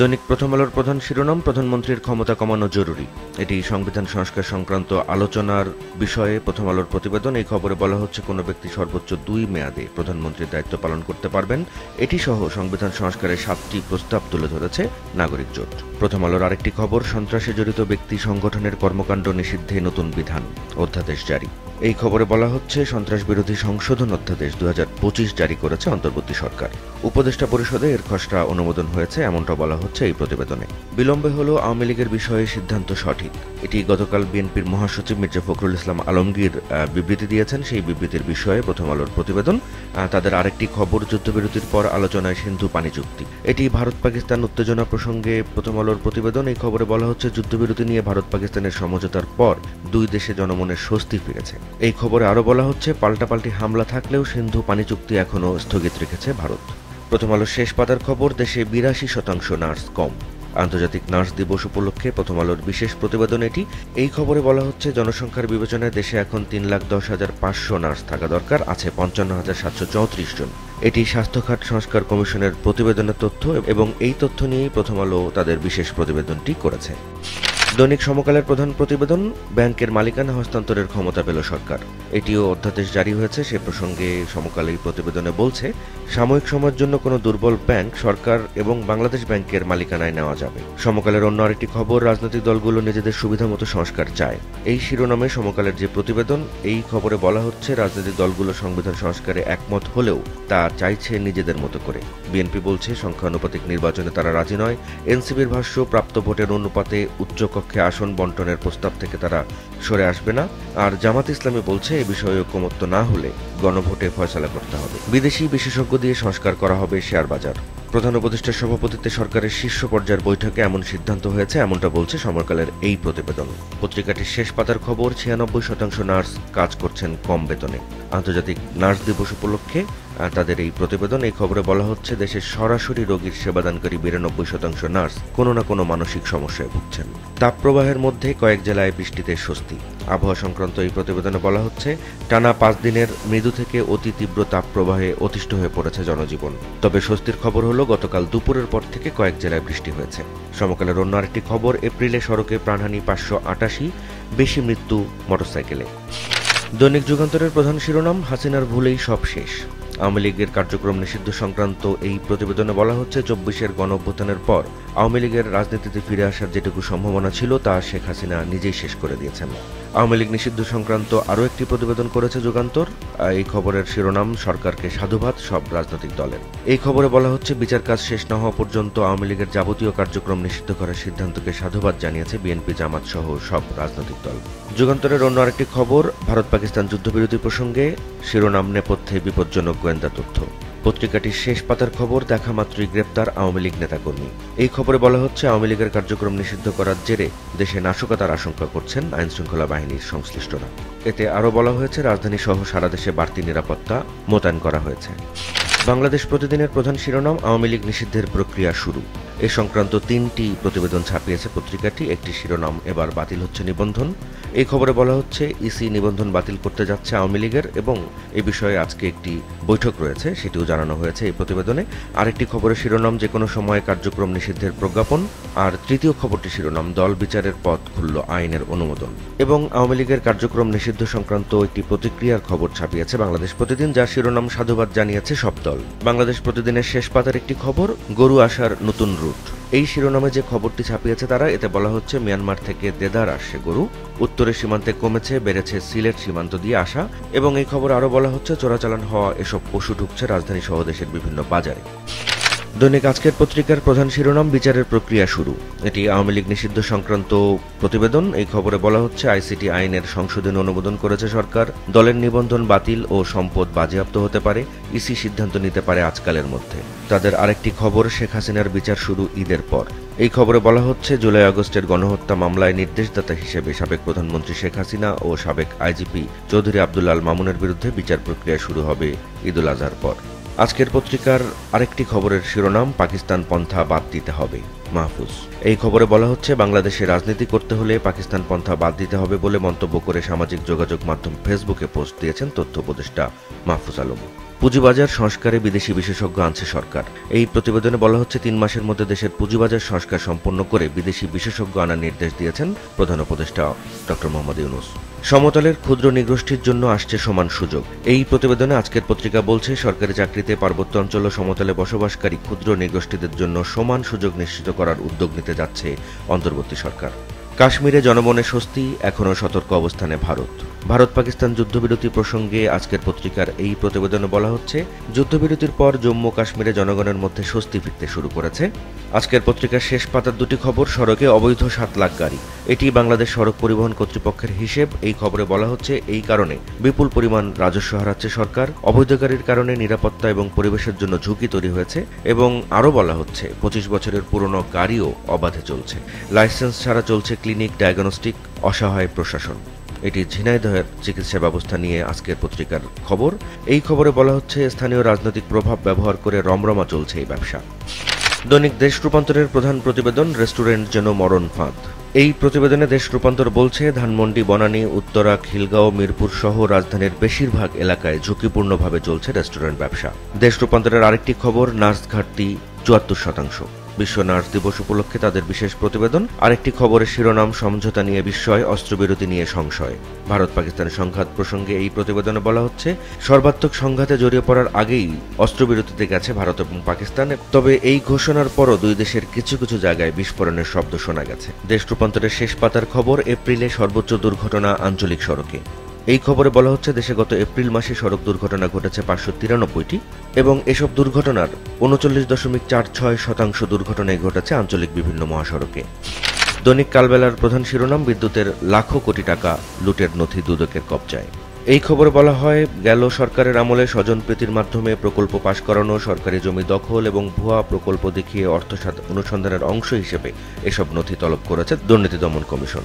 দৈনিক প্রথম আলোর প্রধান শিরোনাম, প্রধানমন্ত্রীর ক্ষমতা কমানো জরুরি। এটি সংবিধান সংস্কার সংক্রান্ত আলোচনার বিষয়ে প্রথম আলোর প্রতিবেদন। এই খবরে বলা হচ্ছে, কোনো ব্যক্তি সর্বোচ্চ 2 মেয়াদে প্রধানমন্ত্রীর দায়িত্ব পালন করতে পারবেন। এটি সহ সংবিধান সংস্কারের 7টি প্রস্তাব তুলে ধরেছে নাগরিক জোট। প্রথম আলোর আরেকটি খবর, সন্ত্রাসে জড়িত ব্যক্তি সংগঠনের কর্মকাণ্ড নিষিদ্ধে নতুন বিধান, অধ্যাদেশ জারি। এই খবরে বলা হচ্ছে, সন্ত্রাস বিরোধী সংশোধন অধ্যাদেশ 2025 জারি করেছে অন্তর্বর্তী সরকার। উপদেষ্টা পরিষদে এর খসড়া অনুমোদন হয়েছে, এমনটা বলা হচ্ছে এই প্রতিবেদনে। বিলম্বে হলেও আওয়ামী লীগের বিষয়ে সিদ্ধান্ত সঠিক। এটি গতকাল বিএনপির মহাসচিব মির্জা ফখরুল ইসলাম আলমগীর বিবৃতি দিয়েছেন। সেই বিবৃতির বিষয়ে প্রথম আলোর প্রতিবেদন। তাদের আরেকটি খবর, যুদ্ধবিরতির পর আলোচনায় সিন্ধু পানি চুক্তি। এটি ভারত পাকিস্তান উত্তেজনা প্রসঙ্গে প্রথম আলোর প্রতিবেদন। এই খবরে বলা হচ্ছে, যুদ্ধবিরতি নিয়ে ভারত পাকিস্তানের সমঝোতার পর 2 দেশে জনমনের স্বস্তি ফিরেছে। এই খবরে আরও বলা হচ্ছে, পাল্টাপাল্টি হামলা থাকলেও সিন্ধু পানি চুক্তি এখনও স্থগিত রেখেছে ভারত। প্রথম আলোর শেষ পাতার খবর, দেশে 82% নার্স কম। আন্তর্জাতিক নার্স দিবস উপলক্ষে প্রথম আলোর বিশেষ প্রতিবেদন এটি। এই খবরে বলা হচ্ছে, জনসংখ্যার বিবেচনায় দেশে এখন 3,10,500 নার্স থাকা দরকার, আছে 55,734 জন। এটি স্বাস্থ্য খাত সংস্কার কমিশনের প্রতিবেদনের তথ্য এবং এই তথ্য নিয়েই প্রথম আলো তাদের বিশেষ প্রতিবেদনটি করেছে। দৈনিক সমকালের প্রধান প্রতিবেদন, ব্যাংকের মালিকানা হস্তান্তরের ক্ষমতা পেল সরকার। এটিও অধ্যাদেশ জারি হয়েছে। সে প্রসঙ্গে সমকাল এই প্রতিবেদনে বলছে, সাময়িক সময়ের জন্য কোনো দুর্বল ব্যাংক সরকার এবং বাংলাদেশ ব্যাংকের মালিকানায় নেওয়া যাবে। সমকালের অন্য আরেকটি খবর, রাজনৈতিক দলগুলো নিজেদের সুবিধা মতো সংস্কার চায়। এই শিরোনামে সমকালের যে প্রতিবেদন, এই খবরে বলা হচ্ছে, রাজনৈতিক দলগুলো সংবিধান সংস্কারে একমত হলেও তা চাইছে নিজেদের মতো করে। বিএনপি বলছে, সংখ্যানুপাতিক নির্বাচনে তারা রাজি নয়। এনসিপির ভাষ্য, প্রাপ্ত ভোটের অনুপাতে উচ্চকক্ষে আসন বন্টনের প্রস্তাব থেকে তারা সরে আসবে না। আর জামাত ইসলামী বলছে, এ বিষয়ে ঐকমত্য না হলে গণভোটে ফয়সালা করতে হবে। বিদেশি বিশেষজ্ঞ দিয়ে সংস্কার করা হবে শেয়ার বাজার। প্রধান উপদেষ্টার সভাপতিত্বে সরকারের শীর্ষ পর্যায়ের বৈঠকে এমন সিদ্ধান্ত হয়েছে, এমনটা বলছে সময়কালের এই প্রতিবেদন। পত্রিকাটির শেষ পাতার খবর, 96% নার্স কাজ করছেন কম বেতনে। আন্তর্জাতিক নার্স দিবস উপলক্ষে তাদের এই প্রতিবেদন। এই খবরে বলা হচ্ছে, দেশের সরাসরি রোগীর সেবাদানকারী 92% নার্স কোনো না কোনো মানসিক সমস্যায় ভুগছেন। তাপপ্রবাহের মধ্যে কয়েক জেলায় বৃষ্টিতে স্বস্তি। আবহাওয়া সংক্রান্ত এই প্রতিবেদনে বলা হচ্ছে, টানা 5 দিনের মৃদু থেকে অতি তীব্র তাপপ্রবাহে অতিষ্ঠ হয়ে পড়েছে জনজীবন। তবে স্বস্তির খবর হলো, গতকাল দুপুরের পর থেকে কয়েক জেলায় বৃষ্টি হয়েছে। সমকালের অন্য আরেকটি খবর, এপ্রিলে সড়কে প্রাণহানি 588, বেশি মৃত্যু মোটরসাইকেলে। দৈনিক যুগান্তরের প্রধান শিরোনাম, হাসিনার ভুলেই সব শেষ। আওয়ামী লীগের কার্যক্রম নিষিদ্ধ সংক্রান্ত এই প্রতিবেদনে বলা হচ্ছে, 24-এর গণঅভ্যুত্থানের পর আওয়ামী লীগের রাজনীতিতে ফিরে আসার যেটুকু সম্ভাবনা ছিল তা শেখ হাসিনা নিজেই শেষ করে দিয়েছেন। আওয়ামী লীগ নিষিদ্ধ সংক্রান্ত আরও একটি প্রতিবেদন করেছে যুগান্তর। এই খবরের শিরোনাম, সরকারকে সাধুবাদ সব রাজনৈতিক দলের। এই খবরে বলা হচ্ছে, বিচার কাজ শেষ না হওয়া পর্যন্ত আওয়ামী লীগের যাবতীয় কার্যক্রম নিষিদ্ধ করার সিদ্ধান্তকে সাধুবাদ জানিয়েছে বিএনপি, জামাত সহ সব রাজনৈতিক দল। যুগান্তরের অন্য আরেকটি খবর, ভারত পাকিস্তান যুদ্ধবিরতি প্রসঙ্গে শিরোনাম, নেপথ্যে বিপজ্জনক গোয়েন্দা তথ্য। পত্রিকাটির শেষ পাতার খবর, দেখা মাত্রই গ্রেপ্তার আওয়ামী লীগ নেতাকর্মী। এই খবরে বলা হচ্ছে, আওয়ামী লীগের কার্যক্রম নিষিদ্ধ করার জেরে দেশে নাশকতার আশঙ্কা করছেন আইনশৃঙ্খলা বাহিনীর সংশ্লিষ্টরা। এতে আরও বলা হয়েছে, রাজধানী সহ সারা দেশে বাড়তি নিরাপত্তা মোতায়েন করা হয়েছে। বাংলাদেশ প্রতিদিনের প্রধান শিরোনাম, আওয়ামী লীগ নিষিদ্ধের প্রক্রিয়া শুরু। এ সংক্রান্ত 3টি প্রতিবেদন ছাপিয়েছে পত্রিকাটি। একটি শিরোনাম, এবার বাতিল হচ্ছে নিবন্ধন। এই খবরে বলা হচ্ছে, ইসি নিবন্ধন বাতিল করতে যাচ্ছে আওয়ামী লীগের এবং এ বিষয়ে আজকে একটি বৈঠক রয়েছে, সেটিও জানানো হয়েছে এই প্রতিবেদনে। আরেকটি খবরের শিরোনাম, যে কোনো সময় কার্যক্রম নিষিদ্ধের প্রজ্ঞাপন। আর তৃতীয় খবরটি শিরোনাম, দল বিচারের পথ খুলল আইনের অনুমোদন। এবং আওয়ামী লীগের কার্যক্রম নিষিদ্ধ সংক্রান্ত একটি প্রতিক্রিয়ার খবর ছাপিয়েছে বাংলাদেশ প্রতিদিন, যার শিরোনাম, সাধুবাদ জানিয়েছে সব দল। বাংলাদেশ প্রতিদিনের শেষ পাতার একটি খবর, গরু আসার নতুন রুট। এই শিরোনামে যে খবরটি ছাপিয়েছে তারা, এতে বলা হচ্ছে, মিয়ানমার থেকে দেদার আসছে গরু, উত্তরের সীমান্তে কমেছে, বেড়েছে সিলেট সীমান্ত দিয়ে আসা। এবং এই খবর আরও বলা হচ্ছে, চোরাচালান হওয়া এসব পশু ঢুকছে রাজধানী সহ দেশের বিভিন্ন বাজারে। দৈনিক আজকের পত্রিকার প্রধান শিরোনাম, বিচারের প্রক্রিয়া শুরু। এটি আওয়ামী লীগ নিষিদ্ধ সংক্রান্ত প্রতিবেদন। এই খবরে বলা হচ্ছে, আইসিটি আইনের সংশোধনী অনুমোদন করেছে সরকার। দলের নিবন্ধন বাতিল ও সম্পদ বাজেয়াপ্ত হতে পারে। ইসি সিদ্ধান্ত নিতে পারে আজকালের মধ্যে। তাদের আরেকটি খবর, শেখ হাসিনার বিচার শুরু ঈদের পর। এই খবরে বলা হচ্ছে, জুলাই আগস্টের গণহত্যা মামলায় নির্দেশদাতা হিসেবে সাবেক প্রধানমন্ত্রী শেখ হাসিনা ও সাবেক আইজিপি চৌধুরী আব্দুল আল মামুনের বিরুদ্ধে বিচার প্রক্রিয়া শুরু হবে ঈদুল আজহার পর। আজকের পত্রিকার আরেকটি খবরের শিরোনাম, পাকিস্তান পন্থা বাদ দিতে হবে মাহফুজ। এই খবরে বলা হচ্ছে, বাংলাদেশে রাজনীতি করতে হলে পাকিস্তান পন্থা বাদ দিতে হবে বলে মন্তব্য করে সামাজিক যোগাযোগ মাধ্যম ফেসবুকে পোস্ট দিয়েছেন তথ্য উপদেষ্টা মাহফুজ আলম। পুঁজিবাজার সংস্কারে বিদেশি বিশেষজ্ঞ আনছে সরকার। এই প্রতিবেদনে বলা হচ্ছে 3 মাসের মধ্যে দেশের পুঁজিবাজার সংস্কার সম্পন্ন করে বিদেশি বিশেষজ্ঞ আনার নির্দেশ দিয়েছেন প্রধান উপদেষ্টা ডক্টর মোহাম্মদ ইউনূস। সমতলের ক্ষুদ্র নৃগোষ্ঠীর জন্য আসছে সমান সুযোগ। এই প্রতিবেদনে আজকের পত্রিকা বলছে, সরকারি চাকরিতে পার্বত্য অঞ্চল ও সমতলে বসবাসকারী ক্ষুদ্র নৃগোষ্ঠীদের জন্য সমান সুযোগ নিশ্চিত করার উদ্যোগ নিতে যাচ্ছে অন্তর্বর্তী সরকার। কাশ্মীরে জনমনে স্বস্তি, এখনও সতর্ক অবস্থানে ভারত। ভারত পাকিস্তান যুদ্ধবিরতি প্রসঙ্গে আজকের পত্রিকার এই প্রতিবেদনে বলা হচ্ছে, যুদ্ধবিরতির পর জম্মু কাশ্মীরে জনগণের মধ্যে স্বস্তি ফিরতে শুরু করেছে। আজকের পত্রিকার শেষ পাতার দুটি খবর। সড়কে অবৈধ 7 লাখ গাড়ি, এটি বাংলাদেশ সড়ক পরিবহন কর্তৃপক্ষের হিসেব। এই খবরে বলা হচ্ছে, এই কারণে বিপুল পরিমাণ রাজস্ব হারাচ্ছে সরকার। অবৈধ গাড়ির কারণে নিরাপত্তা এবং পরিবেশের জন্য ঝুঁকি তৈরি হয়েছে। এবং আরও বলা হচ্ছে, 25 বছরের পুরনো গাড়িও অবাধে চলছে। লাইসেন্স ছাড়া চলছে ক্লিনিক, ডায়াগনস্টিক, অসহায় প্রশাসন। এটি ঝিনাইদহের চিকিৎসা ব্যবস্থা নিয়ে আজকের পত্রিকার খবর। এই খবরে বলা হচ্ছে, স্থানীয় রাজনৈতিক প্রভাব ব্যবহার করে রমরমা চলছে এই ব্যবসা। দৈনিক দেশ রূপান্তরের প্রধান প্রতিবেদন, রেস্টুরেন্ট যেন মরণ ফাঁদ। এই প্রতিবেদনে দেশ রূপান্তর বলছে, ধানমন্ডি, বনানী, উত্তরা, খিলগাঁও, মিরপুর সহ রাজধানীর বেশিরভাগ এলাকায় ঝুঁকিপূর্ণভাবে চলছে রেস্টুরেন্ট ব্যবসা। দেশ রূপান্তরের আরেকটি খবর, নার্স ঘাটতি 74%। বিশ্ব নার্স দিবস উপলক্ষে তাদের বিশেষ প্রতিবেদন। আরেকটি খবরের শিরোনাম, সমঝোতা নিয়ে বিস্ময়, অস্ত্রবিরতি নিয়ে সংশয়। ভারত পাকিস্তান সংঘাত প্রসঙ্গে এই প্রতিবেদনে বলা হচ্ছে, সর্বাত্মক সংঘাতে জড়িয়ে পড়ার আগেই অস্ত্রবিরতিতে গেছে ভারত এবং পাকিস্তান। তবে এই ঘোষণার পরও দুই দেশের কিছু কিছু জায়গায় বিস্ফোরণের শব্দ শোনা গেছে। দেশ রূপান্তরের শেষ পাতার খবর, এপ্রিলে সর্বোচ্চ দুর্ঘটনা আঞ্চলিক সড়কে। এই খবরে বলা হচ্ছে, দেশে গত এপ্রিল মাসে সড়ক দুর্ঘটনা ঘটেছে 593টি এবং এসব দুর্ঘটনার 39.46% দুর্ঘটনাই ঘটেছে আঞ্চলিক বিভিন্ন মহাসড়কে। দৈনিক কালবেলার প্রধান শিরোনাম, বিদ্যুতের লাখো কোটি টাকা লুটের নথি দুদকের কবজায়। এই খবরে বলা হয়, গেল সরকারের আমলে স্বজনপ্রীতির মাধ্যমে প্রকল্প পাশ করানো, সরকারি জমি দখল এবং ভুয়া প্রকল্প দেখিয়ে অর্থ অনুসন্ধানের অংশ হিসেবে এসব নথি তলব করেছে দুর্নীতি দমন কমিশন।